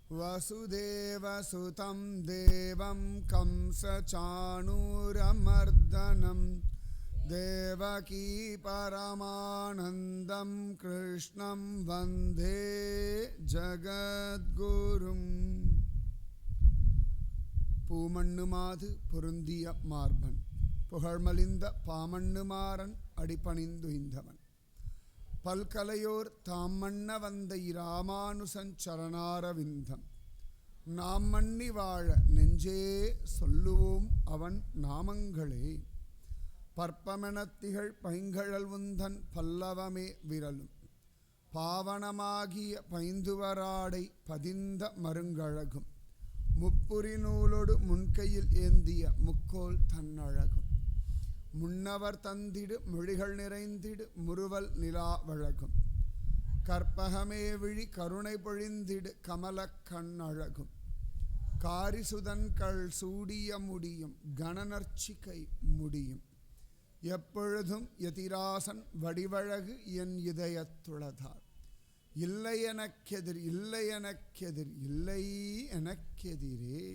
वसुदेवसुतं देवं कंसचाणूरमर्दनं देवकी परमानन्दं कृष्णं वन्दे जगद्गुरुं பூமண்ணுமாது பொருந்திய மார்பன் புகழ்மலிந்த பாமண்ணுமாறன் அடிபணிந்துய்ந்தவன் பல்கலையோர் தாம்மண்ண வந்த இராமானுசன் சரணாரவிந்தம் நாம் மண்ணி வாழ நெஞ்சே சொல்லுவோம் அவன் நாமங்களே. பற்பமெனத்திகள் பைங்கழல் உந்தன் பல்லவமே விரலும் பாவனமாகிய பைந்துவராடை பதிந்த மருங்கழகும் முப்புரி நூலோடு முன்கையில் ஏந்திய முக்கோல் தன்னழகும் முன்னவர் தந்திடு மொழிகள் நிறைந்திடு முறுவல் நிலாவழகும் கற்பகமே விழி கருணை பொழிந்திடு கமலக் கண்ணழகும் காரிசுதன்கள் சூடிய முடியும் கணநர்ச்சிகை முடியும் எப்பொழுதும் யதிராசன் வடிவழகு என் இதயத்துளதார் இல்லை எனக்கெதிர் இல்லை எனக்கெதிர் இல்லை எனக்கெதிரே.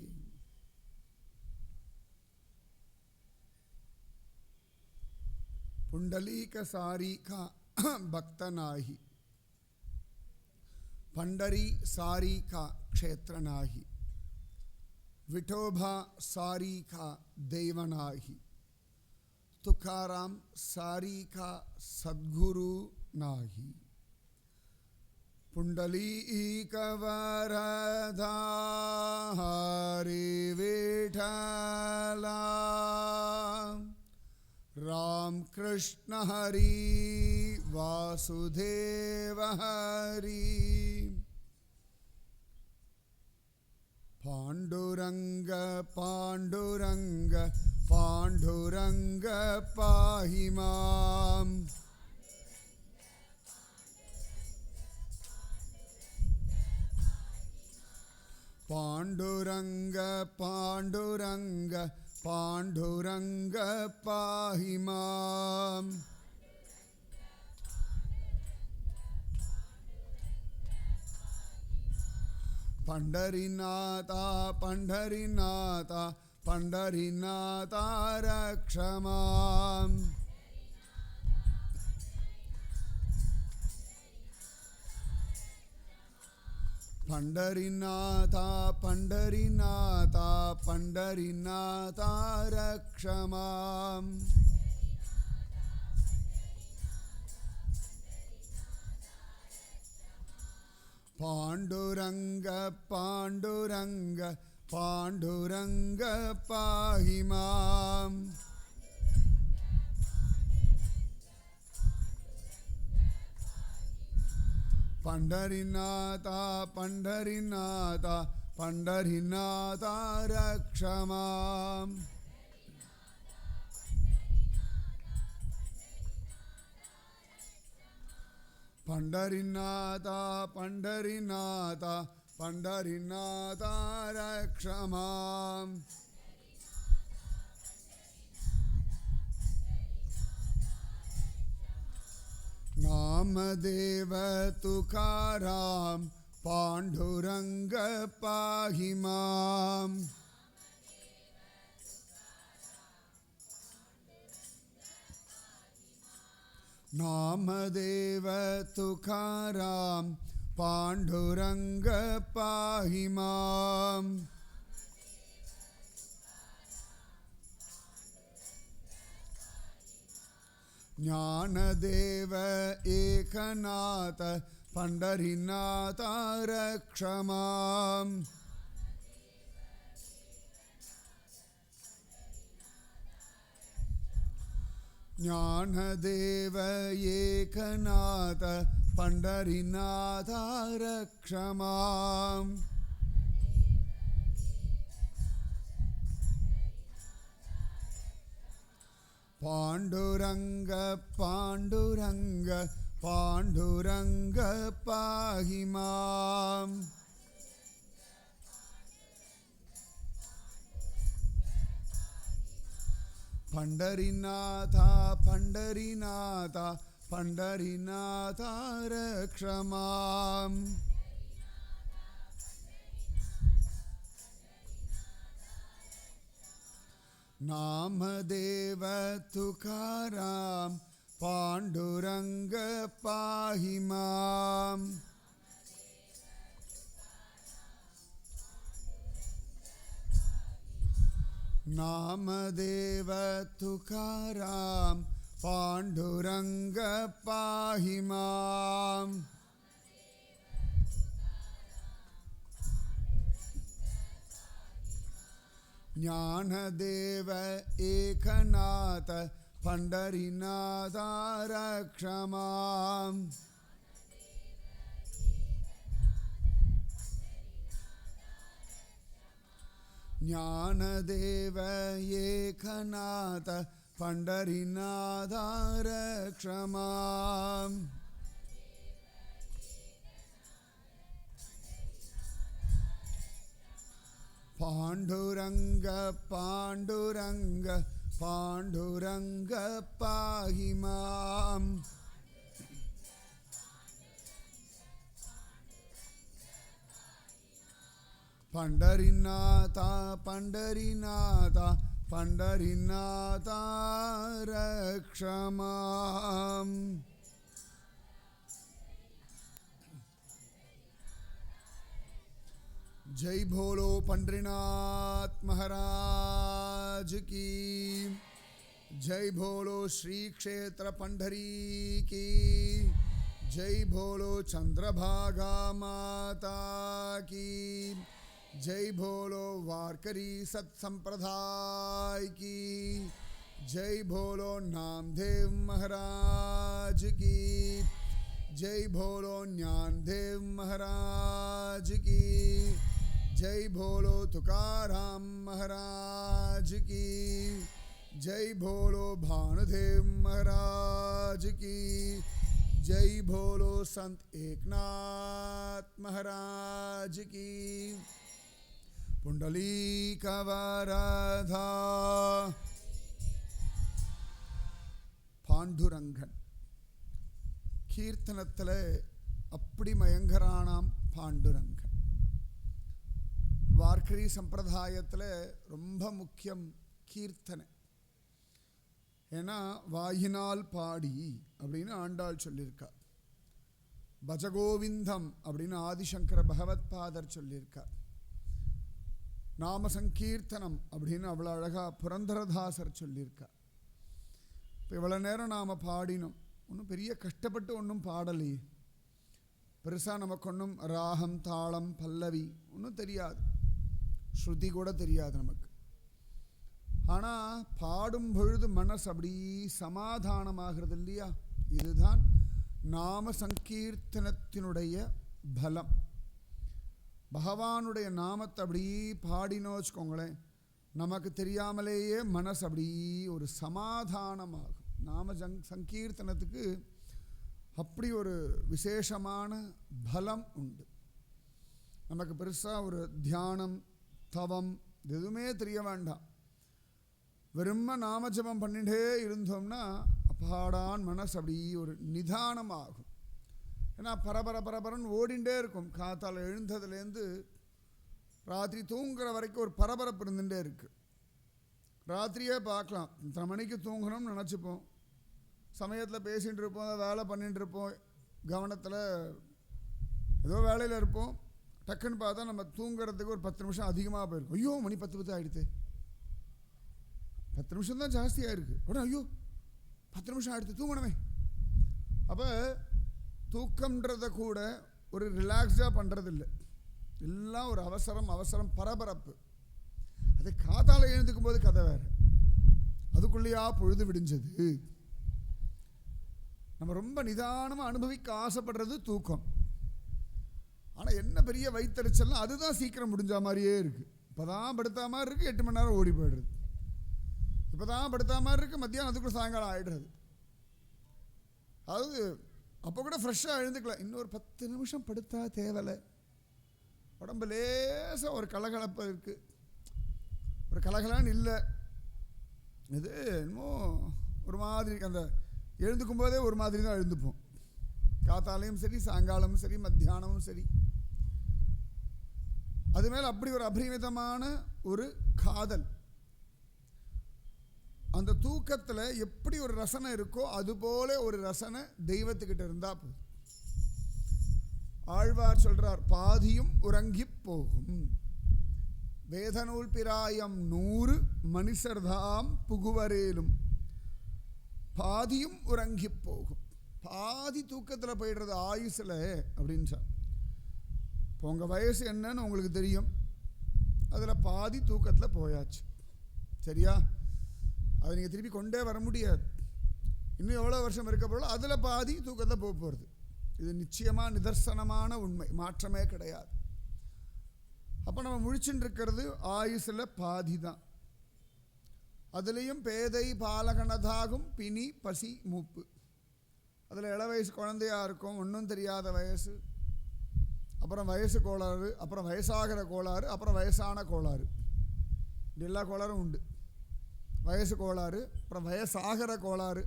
पुंडलीक सारी का भक्त नाही पंडरी सारी का क्षेत्र नाही विठोबा सारी का देव नाही तुकाराम सारी का सद्गुरु नाही. पुंडलीक वरदा हरि विठला राम कृष्ण हरि वासुदेव हरि पांडुरंग पांडुरंग पांडुरंग पाहि मां पांडुरंग पांडुरंग पांडुरंग पाहि मां पंढरीनाथा पंढरीनाथा पंढरीनाथा रक्ष मां पंढरीनाथा पंढरीनाथा पंढरीनाथा रक्ष मां पांडुरंग पांडुरंग पांडुरंग पाहि मां पंढरीनाथा पंढरीनाथा पंढरीनाथा रक्ष मां पंढरीनाथा पंढरीनाथा पंढरीनाथा रक्ष मां नामदेव तुकाराम पांडुरंग पाहि मां नामदेव तुकाराम पांडुरंग पाहि मां ज्ञानदेव एकनाथ पंढरीनाथ रक्ष मां ज्ञानदेव एकनाथ पंढरीनाथ रक्ष मां पांडुरंग पांडुरंग पांडुरंग पाहि मां पंढरीनाथा पंढरीनाथा पंढरीनाथा रक्ष मां नामदेव तुकाराम पांडुरंग पाहि माम. नामदेव तुकाराम पांडुरंग पाहि माम. ज्ञानदेव एकनाथ पंढरीनाथ रक्ष माम. ज्ञानदेव एकनाथ पंढरीनाथ रक्ष माम. पांडुरंग पांडुरंग पांडुरंग पाहि माम. पंढरीनाथ पंढरीनाथ पंढरीनाथ रक्ष माम. जय भोलो पंढरीनाथ महाराज की. जय भोलो श्री क्षेत्र पंढरी की. जय भोलो चंद्रभागा माता की. जय भोलो वारकरी सत्संप्रदाय की. जय भोलो नामदेव महाराज की. जय भोलो ज्ञानदेव महाराज की. जय भोलो तुकाराम महाराज की. जय भोलो भानुदेव महाराज की. जय भोलो संत एकनाथ महाराज की. पुंडलीक वरदा. பாண்டுரங்கன் கீர்த்தனத்தில் அப்படி மயங்கரானாம் பாண்டுரங்கன். வார்க்கரி சம்பிரதாயத்தில் ரொம்ப முக்கியம் கீர்த்தனை. ஏன்னா வாயினால் பாடி அப்படின்னு ஆண்டாள் சொல்லியிருக்கார். பஜகோவிந்தம் அப்படின்னு ஆதிசங்கர பகவத் பாதர் சொல்லியிருக்கார். நாம சங்கீர்த்தனம் அப்படின்னு அவ்வளோ அழகா புரந்தரதாசர் சொல்லியிருக்கார். இப்போ இவ்வளோ நேரம் நாம் பாடினோம், ஒன்றும் பெரிய கஷ்டப்பட்டு ஒன்றும் பாடலையே. பெருசாக நமக்கு ஒன்றும் ராகம் தாளம் பல்லவி ஒன்றும் தெரியாது, ஸ்ருதி கூட தெரியாது நமக்கு. ஆனால் பாடும் பொழுது மனசு அப்படி சமாதானமாகிறது இல்லையா? இதுதான் நாம சங்கீர்த்தனத்தினுடைய பலம். பகவானுடைய நாமத்தை அப்படி பாடினோ வச்சுக்கோங்களேன், நமக்கு தெரியாமலேயே மனசு அப்படி ஒரு சமாதானமாகும். நாம சங்கீர்த்தனத்துக்கு அப்படி ஒரு விசேஷமான பலம் உண்டு. நமக்கு பெருசாக ஒரு தியானம் தவம் எதுவுமே தெரிய வேண்டாம். வெறும நாமஜபம் பண்ணிகிட்டே இருந்தோம்னா அப்பாடான் மனசு அப்படி ஒரு நிதானமாகும். ஏன்னா பரபரன்னு ஓடிண்டே இருக்கும். காத்தால் எழுந்ததுலேருந்து ராத்திரி தூங்குற வரைக்கும் ஒரு பரபரப்பு இருந்துகிட்டே இருக்குது. ராத்திரியே பார்க்கலாம், இத்தனை மணிக்கு தூங்கணும்னு நினச்சிப்போம். சமயத்தில் பேசிகிட்டு இருப்போம், வேலை பண்ணிகிட்டு இருப்போம், கவனத்தில் ஏதோ வேலையில் இருப்போம். டக்குன்னு பார்த்தா நம்ம தூங்குறதுக்கு ஒரு 10 நிமிஷம் அதிகமாக போயிருக்கும். ஐயோ மணி 10 ஆகிடுது, 10 நிமிஷம் தான் ஜாஸ்தியாக இருக்குது. உடனே ஐயோ 10 நிமிஷம் ஆகிடுது, தூங்கணுமே. அப்போ தூக்கம்ன்றதை கூட ஒரு ரிலாக்ஸாக பண்ணுறதில்லை, எல்லாம் ஒரு அவசரம் பரபரப்பு. அது காத்தால எழுந்துக்கும் போது கதை வேறு, அதுக்குள்ளேயா பொழுது விடிஞ்சது. நம்ம ரொம்ப நிதானமாக அனுபவிக்க ஆசைப்படுறது தூக்கம். ஆனால் என்ன பெரிய வயிற்றுச்சல்லாம் அதுதான் சீக்கிரம் முடிஞ்ச மாதிரியே இருக்குது. இப்போ தான் படுத்தா மாதிரி இருக்குது, 8 மணி நேரம் ஓடி போய்டுறது. இப்போ தான் படுத்தா மாதிரி இருக்குது, மத்தியானம் அதுக்குள்ள சாயங்காலம் ஆகிடுறது. அதாவது அப்போ கூட ஃப்ரெஷ்ஷாக எழுந்துக்கலாம், இன்னொரு 10 நிமிஷம் படுத்தா தேவலை. உடம்பு லேசாக ஒரு கலகலப்பு இருக்குது, ஒரு கலகலான்னு இல்லை. இது என்னமோ ஒரு மாதிரி அந்த எழுந்துக்கும் போதே ஒரு மாதிரி தான் எழுந்துப்போம். காத்தாலையும் சரி, சாயங்காலமும் சரி, மத்தியானமும் சரி. அது மேலே அப்படி ஒரு அபரிமிதமான ஒரு காதல். அந்த தூக்கத்தில் எப்படி ஒரு ரசனை இருக்கோ அதுபோல ஒரு ரசனை தெய்வத்துக்கிட்ட இருந்தால் போதும். ஆழ்வார் சொல்றார், பாதியும் உறங்கி போகும் வேதநூல் பிராயம் 100 மனுஷர்தாம் புகுவரேலும் பாதியும் உறங்கி போகும். பாதி தூக்கத்தில் போயிடுறது ஆயுசில் அப்படின்னு சார். இப்போ உங்கள் வயசு என்னன்னு உங்களுக்கு தெரியும், அதில் பாதி தூக்கத்தில் போயாச்சு. சரியா? அதை நீங்கள் திருப்பி கொண்டே வர முடியாது. இன்னும் எவ்வளோ வருஷம் இருக்க போகிறோம், அதில் பாதி தூக்கத்தில் போக போகிறது. இது நிச்சயமாக நிதர்சனமான உண்மை, மாற்றமே கிடையாது. அப்போ நம்ம முழிச்சுட்டு இருக்கிறது ஆயுசில் பாதி தான். அதுலேயும் பேதை பாலகனதாகும் பிணி பசி மூப்பு. அதில் இள வயசு குழந்தையாக இருக்கும், ஒன்றும் தெரியாத வயசு, அப்புறம் வயசு கோளாறு, அப்புறம் வயசாகிற கோளாறு, அப்புறம் வயசான கோளாறு. இப்படி எல்லா கோளாறும் உண்டு. வயசு கோளாறு, அப்புறம் வயசாகிற கோளாறு.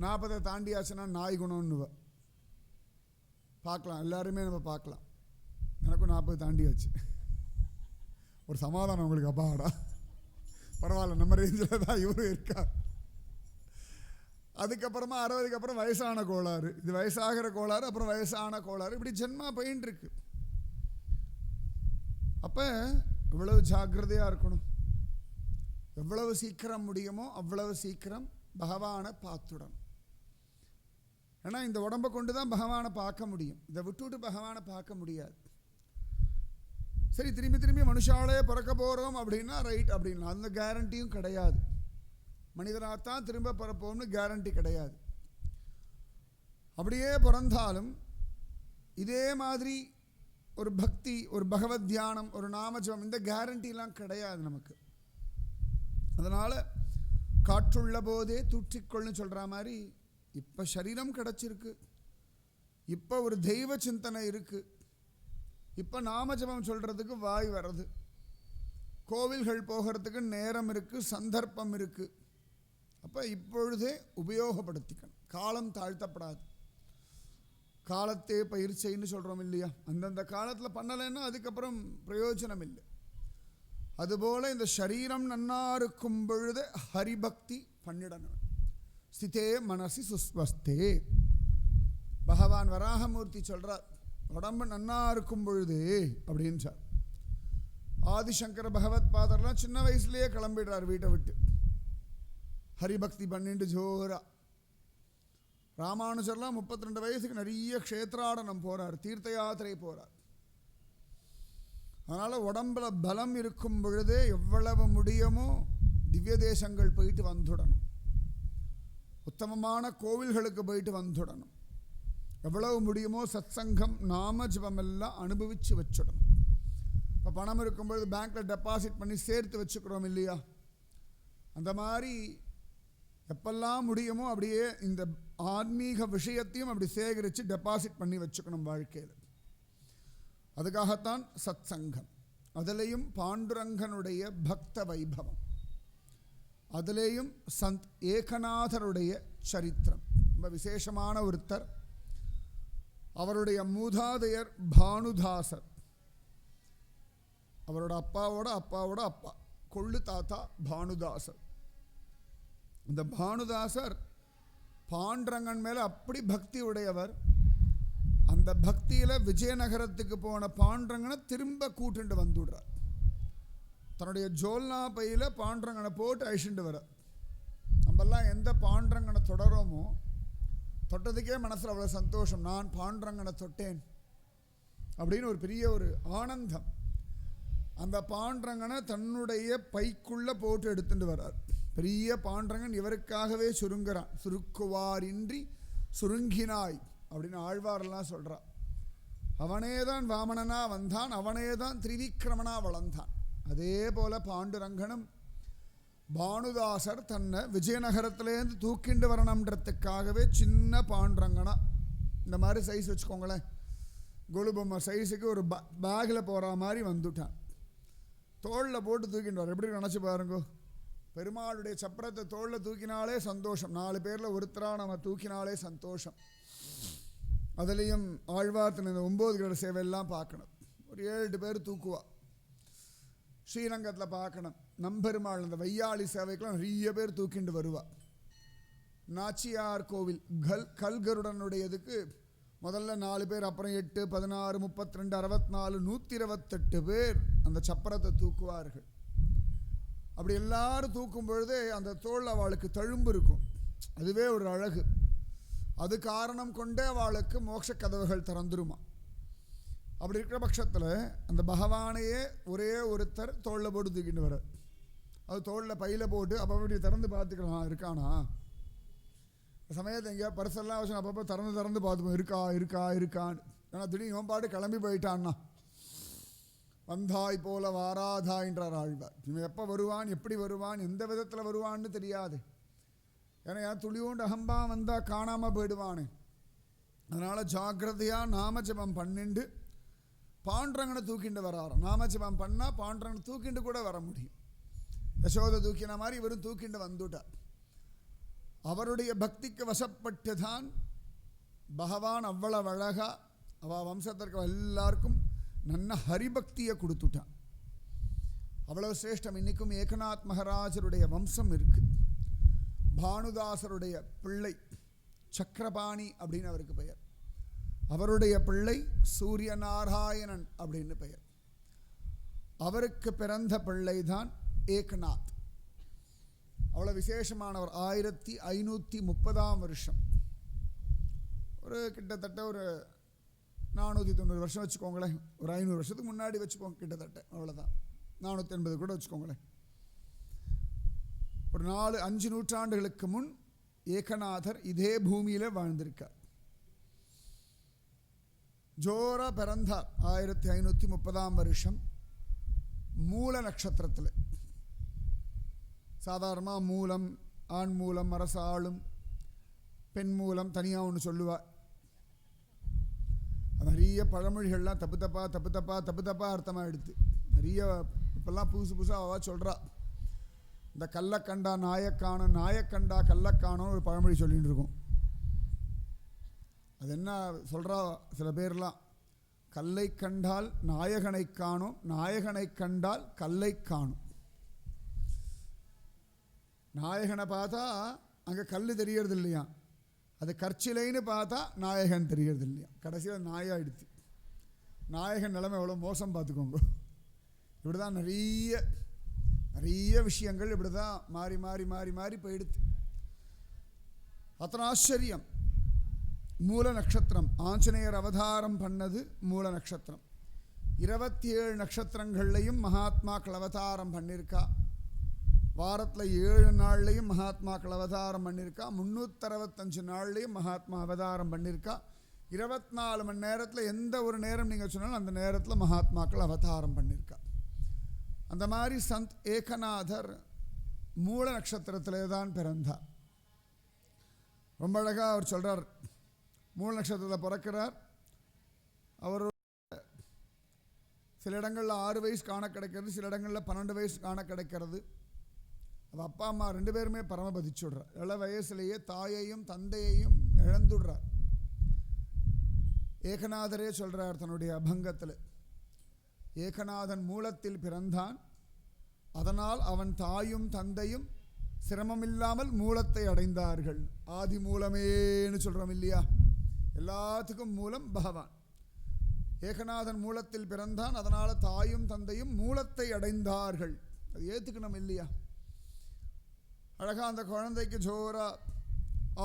40 தாண்டியாச்சுன்னா நாய் குணம்னுவ பார்க்கலாம், எல்லாருமே நம்ம பார்க்கலாம். எனக்கும் 40 தாண்டியாச்சு. ஒரு சமாதானம் உங்களுக்கு, அப்பாடா பரவாயில்ல, நம்ம ரேஞ்சில் தான் இவரும் இருக்கா. அதுக்கப்புறமா 60க்கு அப்புறம் வயசான கோளாறு, இது வயசாகிற கோளாறு, அப்புறம் வயசான கோளாறு, இப்படி ஜென்மா போயின்னு இருக்கு. அப்போ இவ்வளவு ஜாக்கிரதையாக இருக்கணும். எவ்வளவு சீக்கிரம் முடியுமோ அவ்வளவு சீக்கிரம் பகவானை பார்த்துடணும். ஏன்னா இந்த உடம்பை கொண்டு தான் பகவானை பார்க்க முடியும், இதை விட்டுவிட்டு பகவானை பார்க்க முடியாது. சரி, திரும்பி திரும்பி மனுஷாலே பிறக்க போகிறோம் அப்படின்னா ரைட் அப்படின்னா அந்த கேரண்டியும் கிடையாது. மனிதனாகத்தான் திரும்ப பிறப்போம்னு கேரண்டி கிடையாது. அப்படியே பிறந்தாலும் இதே மாதிரி ஒரு பக்தி, ஒரு பகவத் தியானம், ஒரு நாமஜபம், இந்த கேரண்டிலாம் கிடையாது நமக்கு. அதனால் காற்றுள்ள போதே தூற்றிக்கொள்னு சொல்கிற மாதிரி இப்போ சரீரம் கிடச்சிருக்கு, இப்போ ஒரு தெய்வ சிந்தனை இருக்குது, இப்போ நாமஜபம் சொல்கிறதுக்கு வாய் வர்றது, கோவில்கள் போகிறதுக்கு நேரம் இருக்குது, சந்தர்ப்பம் இருக்குது. அப்போ இப்பொழுதே உபயோகப்படுத்திக்கணும். காலம் தாழ்த்தப்படாது. காலத்தே பயிற்சின்னு சொல்கிறோம் இல்லையா, அந்தந்த காலத்தில் பண்ணலைன்னா அதுக்கப்புறம் பிரயோஜனம் இல்லை. அதுபோல் இந்த சரீரம் நன்னா இருக்கும் பொழுது ஹரிபக்தி பண்ணிடணும். ஸ்திதே மனசி சுஸ்வஸ்தே. பகவான் வராகமூர்த்தி சொல்கிறார், உடம்பு நன்னா இருக்கும் பொழுது அப்படின்னு சார். ஆதிசங்கர பகவத் பாதர்லாம் சின்ன வயசுலேயே கிளம்பிடுறார் வீட்டை விட்டு, ஹரிபக்தி பண்ணிட்டு ஜோரா. ராமானுஜர்லாம் 32 வயசுக்கு நிறைய க்ஷேத்ராடனம் போகிறார், தீர்த்த யாத்திரை போகிறார். அதனால் உடம்புல பலம் இருக்கும் பொழுதே எவ்வளவு முடியுமோ திவ்ய தேசங்கள் போயிட்டு வந்துடணும், உத்தமமான கோவில்களுக்கு போயிட்டு வந்துடணும். எவ்வளவு முடியுமோ சத்சங்கம் நாம ஜபமெல்லாம் அனுபவித்து வச்சிடணும். இப்போ பணம் இருக்கும்பொழுது பேங்க்கில் டெபாசிட் பண்ணி சேர்த்து வச்சுக்கிறோம் இல்லையா, அந்த மாதிரி எப்பெல்லாம் முடியுமோ அப்படியே இந்த ஆன்மீக விஷயத்தையும் அப்படி சேகரித்து டெபாசிட் பண்ணி வச்சுக்கணும் வாழ்க்கையில். அதுக்காகத்தான் சத் சங்கம். அதிலையும் பாண்டுரங்கனுடைய பக்த வைபவம், அதிலேயும் சந்த் ஏகநாதருடைய சரித்திரம். ரொம்ப விசேஷமான ஒருத்தர். அவருடைய மூதாதையர் பானுதாசர், அவரோட அப்பாவோட அப்பா கொள்ளு தாத்தா பானுதாசர். இந்த பானுதாசர் பாண்டரங்கன் மேலே அப்படி பக்தி உடையவர். அந்த பக்தியில் விஜயநகரத்துக்கு போன பாண்டரங்கனை திரும்ப கூட்டுண்டு வந்துடுறார். தன்னுடைய ஜோல்னா பையில் பாண்டரங்கனை போட்டு அழிச்சுட்டு வர. நம்மெல்லாம் எந்த பாண்டரங்கனை தொடரோமோ தொட்டதுக்கே மனசில் அவ்வளோ சந்தோஷம், நான் பாண்டரங்கனை தொட்டேன் அப்படின்னு ஒரு பெரிய ஒரு ஆனந்தம். அந்த பாண்டரங்கனை தன்னுடைய பைக்குள்ளே போட்டு எடுத்துட்டு வர்றார். பெரிய பாண்டரங்கன் இவருக்காகவே சுருங்குறான். சுருக்குவாரின்றி சுருங்கினாய் அப்படின்னு ஆழ்வாரெல்லாம் சொல்கிறான். அவனே தான் வாமனனா வந்தான், அவனே தான் திரிவிக்ரமனா வளர்ந்தான். அதே போல் பாண்டுரங்கனும் பானுதாசர் தன்னை விஜயநகரத்துலேருந்து தூக்கிண்டு வரணுன்றதுக்காகவே சின்ன பாண்டரங்கனா இந்த மாதிரி சைஸ் வச்சுக்கோங்களேன், கொலு பொம்மை சைஸுக்கு ஒரு பேக்கில் போகிற மாதிரி வந்துட்டான். தோளில் போட்டு தூக்கிட்டு வர. எப்படி நினச்சி பாருங்க, பெருமாளுடைய சப்பரத்தை தோளில் தூக்கினாலே சந்தோஷம், 4 பேரில் ஒருத்தராக நம்ம தூக்கினாலே சந்தோஷம். அதுலேயும் ஆழ்வார்த்தின் இந்த 9 கிரக சேவையெல்லாம் பார்க்கணும். ஒரு 7-8 பேர் தூக்குவா. ஸ்ரீரங்கத்தில் பார்க்கணும், நம்பெருமாள் அந்த வையாளி சேவைக்கெல்லாம் நிறைய பேர் தூக்கிண்டு வருவா. நாச்சியார் கோவில் கல்கருடனுடையதுக்கு முதல்ல 4 பேர், அப்புறம் 8, 16, 32, 64, 128 பேர் அந்த சப்பரத்தை தூக்குவார்கள். அப்படி எல்லாரும் தூக்கும் பொழுது அந்த தோல் அவளுக்கு தழும்பு இருக்கும். அதுவே ஒரு அழகு. அது காரணம் கொண்டே அவளுக்கு மோட்ச கதவுகள் திறந்துருமா. அப்படி இருக்கிற பட்சத்தில் அந்த பகவானையே ஒரே ஒருத்தர் தோளில் போட்டு தூக்கிட்டு வர, அது தோளில் பையில் போட்டு அப்போ அப்படி திறந்து பார்த்துக்கலாம் இருக்கானா. சமயத்தை எங்கேயா பரிசெல்லாம் வச்சு அப்பப்போ திறந்து பார்த்துப்போம் இருக்கான்னு. ஏன்னா திடீர்னு இவன் பாட்டு கிளம்பி போயிட்டான்னா வந்தாய் போல வாராதாயின்றார் ஆழ்வார். இவன் எப்போ வருவான், எப்படி வருவான், எந்த விதத்தில் வருவான்னு தெரியாது. ஏன்னா ஏன் துளியோண்டு அகம்பா வந்தால் காணாமல் போயிடுவானே. அதனால் ஜாக்கிரதையாக நாமஜபம் பண்ணிண்டு பாண்டரங்கனை தூக்கிண்டு வராராம். நாமஜபம் பண்ணால் பாண்டரங்கனை தூக்கிண்டு கூட வர முடியும். யசோதை தூக்கின மாதிரி இவரும் தூக்கிண்டு வந்துட்டார். அவருடைய பக்திக்கு வசப்பட்டு தான் பகவான் அவ்வளவு அழகா அவள் வம்சத்திற்கு எல்லாருக்கும் நல்ல ஹரிபக்தியை கொடுத்துட்டான். அவ்வளவு சிரேஷ்டம். இன்றைக்கும் ஏகநாத் மகாராஜருடைய வம்சம் இருக்கு. பானுதாசருடைய பிள்ளை சக்கரபாணி அப்படின்னு அவருக்கு பெயர். அவருடைய பிள்ளை சூரிய நாராயணன் அப்படின்னு பெயர். அவருக்கு பிறந்த பிள்ளை தான் ஏகநாத். அவ்வளோ விசேஷமானவர். 1530ஆம் வருஷம், ஒரு கிட்டத்தட்ட ஒரு 490 வருஷம் வச்சுக்கோங்களேன். ஒரு 500 வருஷத்துக்கு முன்னாடி வச்சுக்கோங்க கிட்டத்தட்ட. அவ்வளோதான், 480 கூட வச்சுக்கோங்களேன். ஒரு 4-5 நூற்றாண்டுகளுக்கு முன் ஏகநாதர் இதே பூமியில் வாழ்ந்திருக்கார். ஜோரா பிறந்தார் 1530ஆம் வருஷம் மூல நட்சத்திரத்தில். சாதாரணமாக மூலம், ஆண் மூலம், அரசாளும், பெண் மூலம் தனியாக ஒன்று சொல்லுவாள். நிறைய பழமொழிகள்லாம் தப்பு தப்பா அர்த்தமாக எடுத்து நிறைய இப்போல்லாம் புதுசாக அவள் சொல்கிறா. இந்த கள்ளக்கண்டா நாயக்கானோ, நாயக்கண்டா கள்ளக்கானோன்னு ஒரு பழமொழி சொல்லிகிட்டு இருக்கோம். அது என்ன சொல்கிறா சில பேர்லாம், கல்லை கண்டால் நாயகனை காணோம், நாயகனை கண்டால் கல்லை காணும். நாயகனை பார்த்தா அங்கே கல் தெரியறது இல்லையா, அது கற்சிலைன்னு பார்த்தா நாயகன் தெரியறது இல்லையா. கடைசியில் நாயாயிடுச்சு. நாயகன் நிலைமை எவ்வளோ மோசம் பார்த்துக்கோங்க. இப்படி தான் நிறைய விஷயங்கள் இப்படி தான் மாறி மாறி மாறி மாறி போயிடுது. அத்தனை ஆச்சரியம். மூல நட்சத்திரம் ஆஞ்சநேயர் அவதாரம் பண்ணது மூல நட்சத்திரம். 27 நட்சத்திரங்கள்லையும் மகாத்மாக்கள் அவதாரம் பண்ணியிருக்கா. வாரத்தில் 7 நாள்லையும் மகாத்மாக்கள் அவதாரம் பண்ணியிருக்கா. 365 நாள்லையும் மகாத்மா அவதாரம் பண்ணியிருக்கா. 24 மணி நேரத்தில் எந்த ஒரு நேரம் நீங்கள் சொன்னாலும் அந்த நேரத்தில் மகாத்மாக்கள் அவதாரம் பண்ணியிருக்கா. அந்த மாதிரி சந்த் ஏகநாதர் மூல நட்சத்திரத்திலே தான் பிறந்தார். ரொம்ப அழகாக அவர் சொல்கிறார். மூல நட்சத்திரத்தில் பிறக்கிறார். அவர் சில இடங்களில் 6 வயசு காண கிடைக்கிறது, சில இடங்களில் 12 வயசு காண கிடைக்கிறது. அவள் அப்பா அம்மா 2 பேருமே பரமபதிச்சுடுறார். இள வயசுலேயே தாயையும் தந்தையையும் இழந்துடுறார். ஏகநாதரே சொல்கிறார் தன்னுடைய அபங்கத்தில், ஏகநாதன் மூலத்தில் பிறந்தான், அதனால் அவன் தாயும் தந்தையும் சிரமமில்லாமல் மூலத்தை அடைந்தார்கள். ஆதி மூலமேன்னு சொல்கிறோம் இல்லையா, எல்லாத்துக்கும் மூலம் பகவான். ஏகநாதன் மூலத்தில் பிறந்தான், அதனால் தாயும் தந்தையும் மூலத்தை அடைந்தார்கள். அது ஏற்றுக்கணும் இல்லையா. அழகாக அந்த குழந்தைக்கு ஜோரா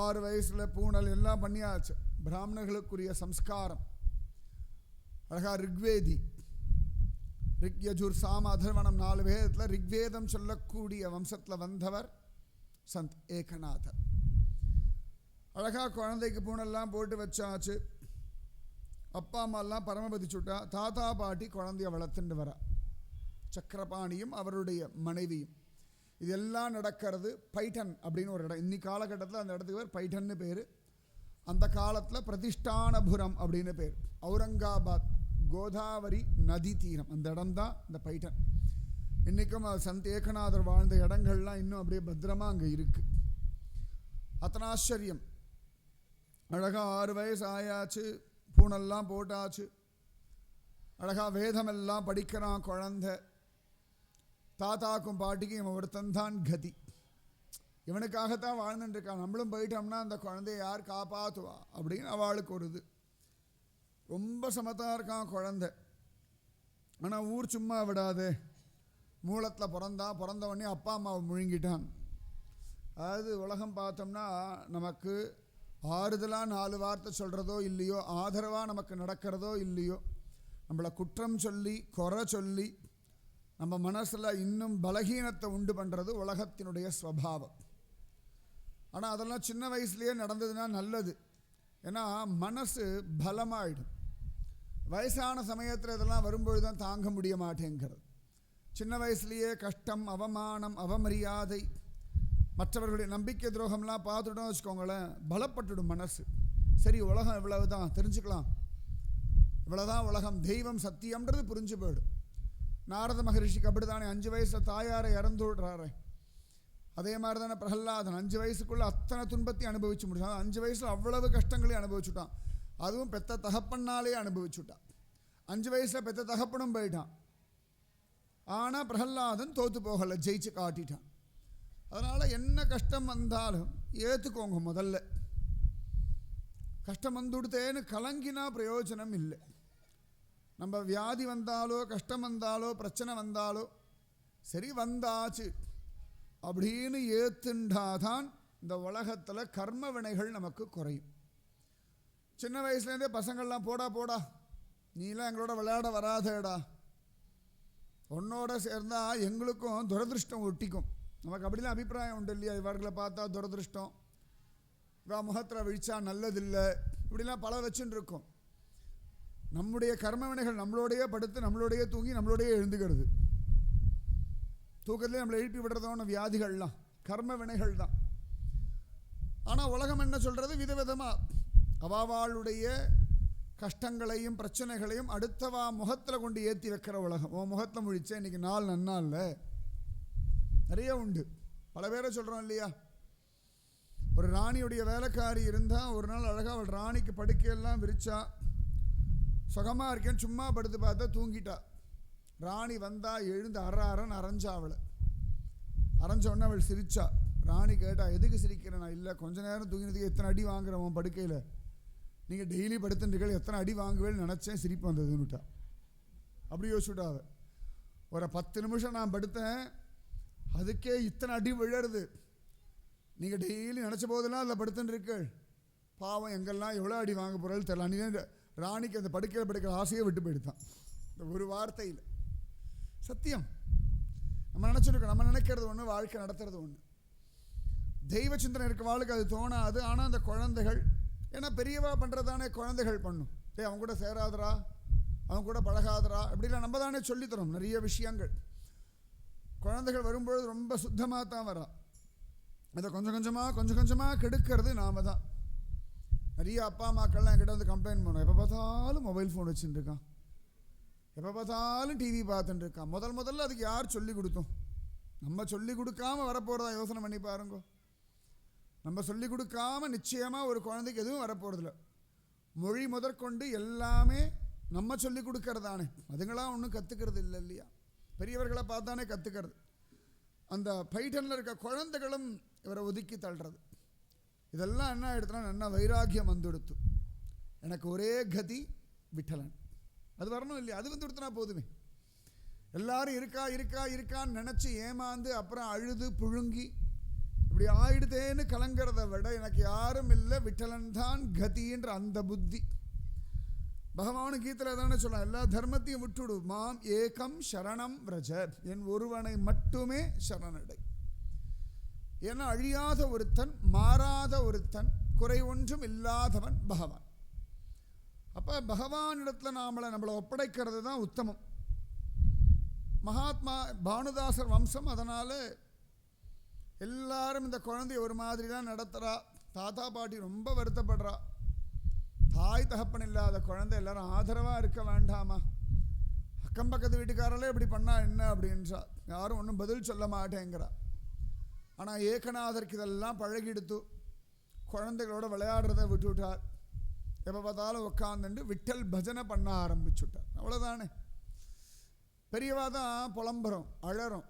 6 வயசில் பூணல் எல்லாம் பண்ணியாச்சு. பிராமணர்களுக்குரிய சம்ஸ்காரம். அழகாக ரிக்வேதி, ரிக் யஜுர் சாம அதர்வனம் 4 வேதத்தில் ரிக்வேதம் சொல்லக்கூடிய வம்சத்தில் வந்தவர் சந்த் ஏகநாதர். அழகாக குழந்தைக்கு பூணெல்லாம் போட்டு வச்சாச்சு. அப்பா அம்மாலாம் பரமபதிச்சுட்டா. தாத்தா பாட்டி குழந்தைய வளர்த்துட்டு வரா, சக்கரபாணியும் அவருடைய மனைவியும். இதெல்லாம் நடக்கிறது பைட்டன் அப்படின்னு ஒரு இடம். இன்னி காலகட்டத்தில் அந்த இடத்துக்கு பேர் பைட்டன்னு பேர். அந்த காலத்தில் பிரதிஷ்டானபுரம் அப்படின்னு பேர். அவுரங்காபாத் கோதாவரி நதி தீரம் அந்த இடம்தான் இந்த பைட்டன். இன்றைக்கும் சந்த் ஏகநாதர் வாழ்ந்த இடங்கள்லாம் இன்னும் அப்படியே பத்திரமாக அங்கே இருக்குது. அத்தனை ஆச்சரியம். அழகாக 6 வயசு ஆயாச்சு, பூனெல்லாம் போட்டாச்சு. அழகாக வேதமெல்லாம் படிக்கிறான் குழந்தை. தாத்தாக்கும் பாட்டிக்கும் இவன் ஒருத்தன் தான் கதி, இவனுக்காகத்தான் வாழ்ந்துட்டு இருக்கான், நம்மளும் போயிட்டோம்னா அந்த குழந்தைய யார் காப்பாற்றுவா அப்படின்னு அவளுக்கு ஒரு இது. ரொம்ப சமத்தாக இருக்கான் குழந்தை. ஆனால் ஊர் சும்மா விடாது, மூலத்தில் பிறந்த உடனே அப்பா அம்மாவை முழுங்கிட்டான். அதாவது உலகம் பார்த்தோம்னா நமக்கு ஆறுதலாக 4 வார்த்தை சொல்கிறதோ இல்லையோ, ஆதரவாக நமக்கு நடக்கிறதோ இல்லையோ, நம்மளை குற்றம் சொல்லி குறை சொல்லி நம்ம மனசில் இன்னும் பலகீனத்தை உண்டு பண்ணுறது உலகத்தினுடைய ஸ்வபாவம். ஆனால் அதெல்லாம் சின்ன வயசுலேயே நடந்ததுன்னா நல்லது. ஏன்னா மனசு பலமாயிடும். வயசான சமயத்தில் இதெல்லாம் வரும்பொழுது தான் தாங்க முடிய மாட்டேங்கிறது. சின்ன வயசுலேயே கஷ்டம், அவமானம், அவமரியாதை, மற்றவர்களுடைய நம்பிக்கை துரோகம்லாம் பார்த்துட்டோம் வச்சுக்கோங்களேன், பலப்பட்டுடும் மனசு. சரி, உலகம் இவ்வளவு தான் தெரிஞ்சுக்கலாம், இவ்வளோதான் உலகம், தெய்வம் சத்தியம்ன்றது புரிஞ்சு போயிடும். நாரத மகரிஷிக்கு அப்படி தானே 5 வயசில் தாயாரை இறந்து விடுறாரு. அதே மாதிரி தானே பிரகலாதன் 5 வயசுக்குள்ளே அத்தனை துன்பத்தையும் அனுபவிச்சு முடிச்சான். 5 வயசில் அவ்வளவு கஷ்டங்களையும் அனுபவிச்சுட்டான். அதுவும் பெத்த தகப்பன்னாலே அனுபவிச்சுட்டான். 5 வயசில் பெத்த தகப்பனும் போயிட்டான். ஆனால் பிரகலாதன் தோற்று போகலை, ஜெயிச்சு காட்டிட்டான். அதனால் என்ன கஷ்டம் வந்தாலும் ஏற்றுக்கோங்க. முதல்ல கஷ்டம் வந்துடுத்தேன்னு கலங்கினா பிரயோஜனம் இல்லை. நம்ம வியாதி வந்தாலோ கஷ்டம் வந்தாலோ பிரச்சனை வந்தாலோ சரி வந்தாச்சு அப்படின்னு ஏற்றுண்டாதான் இந்த உலகத்தில் கர்ம வினைகள் நமக்கு குறையும். சின்ன வயசுலேருந்தே பசங்கள்லாம் போடா நீலாம் எங்களோட விளையாட வராதேடா, உன்னோட சேர்ந்தால் எங்களுக்கும் துரதிருஷ்டம் ஒட்டிக்கும், நமக்கு அப்படிலாம் அபிப்பிராயம் உண்டு இல்லையா? இவர்களை பார்த்தா துரதிருஷ்டம், இவா முகத்தில் விழிச்சா நல்லதில்லை, இப்படிலாம் பல வச்சுன்னு இருக்கும். நம்முடைய கர்ம வினைகள் நம்மளோடையே படுத்து நம்மளோடையே தூங்கி நம்மளோடையே எழுந்துக்கிறது. தூக்கத்திலே நம்மளை எழுப்பி விடுறதோன்னு வியாதிகள்லாம் கர்ம வினைகள் தான். ஆனால் உலகம் என்ன சொல்கிறது? விதவிதமாக அவாவாளுடைய கஷ்டங்களையும் பிரச்சனைகளையும் அடுத்தவா முகத்தில் கொண்டு ஏற்றி வைக்கிற உலகம். உன் முகத்தில் முழிச்சேன் இன்றைக்கி நாள் நன்னா இல்லை, நிறைய உண்டு. பல பேரை சொல்கிறோம் இல்லையா? ஒரு ராணியுடைய வேலைக்காரி இருந்தால் ஒரு நாள் அழகாக அவள் ராணிக்கு படுக்கையெல்லாம் விரிச்சா, சுகமாக இருக்கேன்னு சும்மா படுத்து பார்த்தா தூங்கிட்டா. ராணி வந்தால் எழுந்து அறன்னு அரைஞ்சா. அவளை அரைஞ்சோடனே அவள் சிரிச்சா. ராணி கேட்டா, எதுக்கு சிரிக்கிறேன்? நான் இல்லை, கொஞ்ச நேரம் தூங்கினதுக்கு எத்தனை அடி வாங்குறேன் உன் படுக்கையில், நீங்கள் டெய்லி படுத்துட்டுருக்க எத்தனை அடி வாங்குவேன்னு நினச்சேன், சிரிப்பு வந்ததுன்னுட்டா. அப்படி யோசிச்சுட்டா. அவள் ஒரு 10 நிமிஷம் நான் படுத்தேன், அதுக்கே இத்தனை அடி விழருது, நீங்கள் டெய்லி நினச்ச போதெல்லாம் அதில் படுத்துட்டுருக்கள், பாவம் எங்கெல்லாம் எவ்வளோ அடி வாங்க போகிறாள் தெரியல. அன்றைக்கி ராணிக்கு அந்த படுக்கையில் படுக்கிற ஆசையை விட்டு போயிடுதான். இந்த ஒரு வார்த்தையில் சத்தியம். நம்ம நினச்சிருக்கோம், நம்ம நினைக்கிறது ஒன்று, வாழ்க்கை நடத்துறது ஒன்று. தெய்வ சிந்தனை இருக்க வாழ்க்கை அது தோணாது. ஆனால் அந்த குழந்தைகள், ஏன்னா பெரியவா பண்ணுறதானே குழந்தைகள் பண்ணும். அவங்க கூட சேராதரா, அவங்க கூட பழகாதரா, இப்படிலாம் நம்ம தானே சொல்லித்தரோம் நிறைய விஷயங்கள். குழந்தைகள் வரும்பொழுது ரொம்ப சுத்தமாக தான் வரா. அதை கொஞ்சம் கொஞ்சமாக கெடுக்கிறது நாம தான். நிறைய அப்பா அம்மாக்கள்லாம் என்கிட்ட வந்து கம்ப்ளைண்ட் பண்ணுவோம், எப்போ பார்த்தாலும் மொபைல் ஃபோன் வச்சுட்டு இருக்கான், எப்போ பார்த்தாலும் டிவி பார்த்துட்டு இருக்கான். முதல்ல அதுக்கு யார் சொல்லி கொடுத்தோம்? நம்ம சொல்லி கொடுக்காம வரப்போகிறதா? யோசனை பண்ணி பாருங்க. நம்ம சொல்லி கொடுக்காம நிச்சயமாக ஒரு குழந்தைக்கு எதுவும் வரப்போகிறதில்ல. மொழி முதற்கொண்டு எல்லாமே நம்ம சொல்லி கொடுக்கறதானே. அதுங்களாம் ஒன்றும் கற்றுக்கிறது இல்லை இல்லையா? பெரியவர்களை பார்த்தானே கற்றுக்கிறது. அந்த பைட்டனில் இருக்க குழந்தைகளும் இவரை ஒதுக்கி தள்ளுறது. இதெல்லாம் என்ன ஆகிடுதுன்னா, என்ன வைராக்கியம் வந்துடுத்து. எனக்கு ஒரே கதி விட்டலன், அது வரணும் இல்லையா? அது வந்து கொடுத்தனா போதுமே. எல்லாரும் இருக்கான்னு நினச்சி ஏமாந்து அப்புறம் அழுது புழுங்கி இப்படி ஆயிடுதேன்னு கலங்கிறத விட எனக்கு யாரும் இல்லை, விட்டலன் தான் கதின்ற அந்த புத்தி. பகவானு கீதையில் தானே சொல்லலாம், எல்லா தர்மத்தையும் விட்டுடு, மாம் ஏகம் சரணம் விரஜ, என் ஒருவனை மட்டுமே சரணடை. ஏன்னா அழியாத ஒருத்தன், மாறாத ஒருத்தன், குறை ஒன்றும் இல்லாதவன் பகவான். அப்போ பகவானிடத்தில் நம்மளை ஒப்படைக்கிறது தான் உத்தமம். மகாத்மா பானுதாசர் வம்சம், அதனால் எல்லாரும் இந்த குழந்தைய ஒரு மாதிரி தான் நடத்துகிறா. தாத்தா பாட்டி ரொம்ப வருத்தப்படுறா. தாய் தகப்பன் இல்லாத குழந்தை எல்லாரும் ஆதரவாக இருக்க வேண்டாமா? அக்கம் பக்கத்து வீட்டுக்காரர்களே இப்படி பண்ணால் என்ன அப்படின்றா. யாரும் ஒன்றும் பதில் சொல்ல மாட்டேங்கிறா. ஆனால் ஏகநாதருக்கு இதெல்லாம் பழகிடுத்து. குழந்தைகளோட விளையாடுறதை விட்டுவிட்டார். எப்போ பார்த்தாலும் உட்காந்துட்டு விட்டல் பஜனை பண்ண ஆரம்பிச்சுட்டார். அவ்வளோதானே. பெரியவா தான் புலம்புறோம், அழறோம்.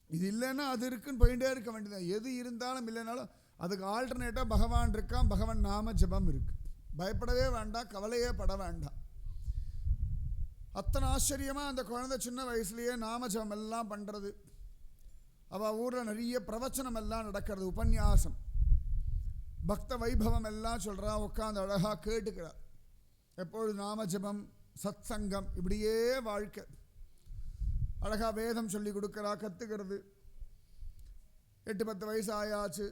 இது இல்லைன்னா அது இருக்குன்னு போயிட்டே இருக்க வேண்டியது. எது இருந்தாலும் இல்லைனாலும் அதுக்கு ஆல்டர்னேட்டாக பகவான் இருக்கான், பகவான் நாம ஜபம் இருக்கு. பயப்படவே வேண்டாம், கவலையே பட வேண்டாம். அத்தனை ஆச்சரியமாக அந்த குழந்தை சின்ன வயசுலேயே நாம ஜபம் எல்லாம் பண்ணுறது. அவள் ஊரில் நிறைய பிரவச்சனம் எல்லாம் நடக்கிறது, உபன்யாசம், பக்த வைபவம் எல்லாம் சொல்கிறா. உட்காந்து அழகாக கேட்டுக்கிறார். எப்பொழுது நாம ஜபம், சத் சங்கம், இப்படியே வாழ்க்கை. அழகாக வேதம் சொல்லி கொடுக்குறா, கற்றுக்கிறது. 8-10 வயசு ஆயாச்சு.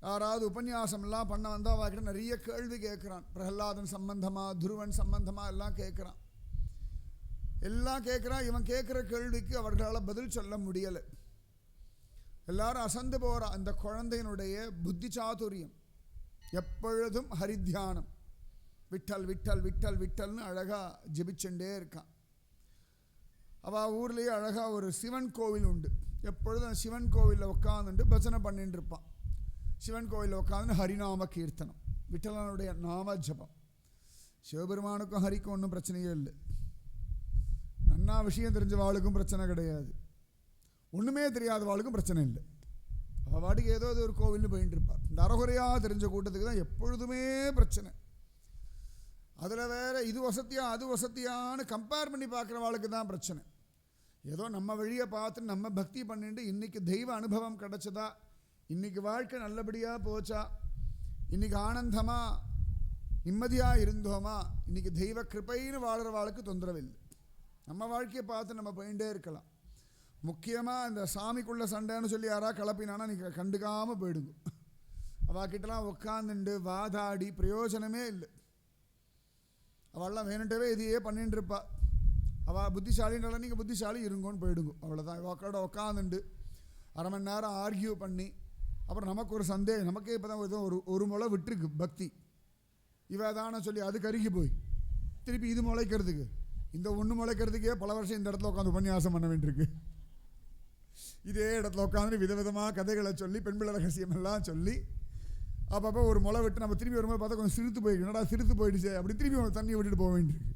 யாராவது உபன்யாசம்லாம் பண்ண வந்தால் அவர்கிட்ட நிறைய கேள்வி கேட்குறான். பிரகலாதன் சம்பந்தமாக, துருவன் சம்பந்தமாக எல்லாம் கேட்குறான். இவன் கேட்குற கேள்விக்கு அவர்களால் பதில் சொல்ல முடியலை. எல்லாரும் அசந்து போகிறா. அந்த குழந்தையினுடைய புத்தி சாதுரியம், எப்பொழுதும் ஹரித்தியானம், விட்டல் விட்டல் விட்டல் விட்டல்னு அழகாக ஜெபிச்சுட்டே இருக்கான். அவள் ஊர்லேயே அழகாக ஒரு சிவன் கோவில் உண்டு. எப்பொழுதும் அந்த சிவன் கோவிலில் உட்காந்துட்டு பஜனை பண்ணிட்டு இருப்பான். சிவன் கோவிலில் உட்காந்து ஹரிநாம கீர்த்தனம், விட்டலனுடைய நாம ஜபம். சிவபெருமானுக்கும் ஹரிக்கும் ஒன்றும் பிரச்சனையே இல்லை. நன்னா விஷயம் தெரிஞ்ச வாளுக்கும் பிரச்சனை கிடையாது, ஒன்றுமே தெரியாத வாளுக்கும் பிரச்சனை இல்லை. அவள் வாட்டுக்கு ஏதோ ஒரு கோவில்னு போயிட்டு இருப்பாள். இந்த அறகுறையாக தெரிஞ்ச கூட்டத்துக்கு தான் எப்பொழுதுமே பிரச்சனை. அதில் வேற இது வசதியா அது வசதியான்னு கம்பேர் பண்ணி பார்க்குறவாளுக்கு தான் பிரச்சனை. ஏதோ நம்ம வழியை பார்த்து நம்ம பக்தி பண்ணிட்டு இன்றைக்கி தெய்வ அனுபவம் கிடச்சதா, இன்றைக்கி வாழ்க்கை நல்லபடியாக போச்சா, இன்றைக்கி ஆனந்தமாக நிம்மதியாக இருந்தோமா, இன்றைக்கி தெய்வ கிருபைன்னு வாழ்கிறவாளுக்கு தொந்தரவில்லை. நம்ம வாழ்க்கையை பார்த்து நம்ம போயிட்டே இருக்கலாம். முக்கியமாக இந்த சாமிக்குள்ளே சண்டைன்னு சொல்லி யாராவது கிளப்பினானா நீங்கள் கண்டுக்காமல் போயிடுங்க. அவகிட்டலாம் உட்காந்துண்டு வாதாடி பிரயோஜனமே இல்லை. அவள்லாம் வேணுட்டவே இதையே பண்ணிட்டு இருப்பா. அவள் புத்திசாலின்றால நீங்கள் புத்திசாலி இருங்கோன்னு போயிடுங்க, அவ்வளோதான். இவக்கோட உட்காந்துண்டு அரை மணி நேரம் ஆர்கியூ பண்ணி அப்புறம் நமக்கு ஒரு சந்தேகம். நமக்கே இப்போ தான் ஏதோ ஒரு முளை விட்டுருக்கு பக்தி, இவ தானே சொல்லி அது கருகி போய் திருப்பி இது முளைக்கிறதுக்கு, இந்த ஒன்று முளைக்கிறதுக்கே பல வருஷம் இந்த இடத்துல உட்காந்து உபன்யாசம் பண்ண வேண்டியிருக்கு. இதே இடத்துல உட்காந்து விதவிதமாக கதைகளை சொல்லி பெண்பிள்ளை ரகசியம் எல்லாம் சொல்லி அப்பப்போ ஒரு முளை விட்டு நம்ம திரும்பி வரும்போது பார்த்தா கொஞ்சம் சிரித்து போயிருக்கு, என்னடா சிரித்து போயிடுச்சு அப்படி திரும்பி தண்ணி விட்டுட்டு போக வேண்டியிருக்கு.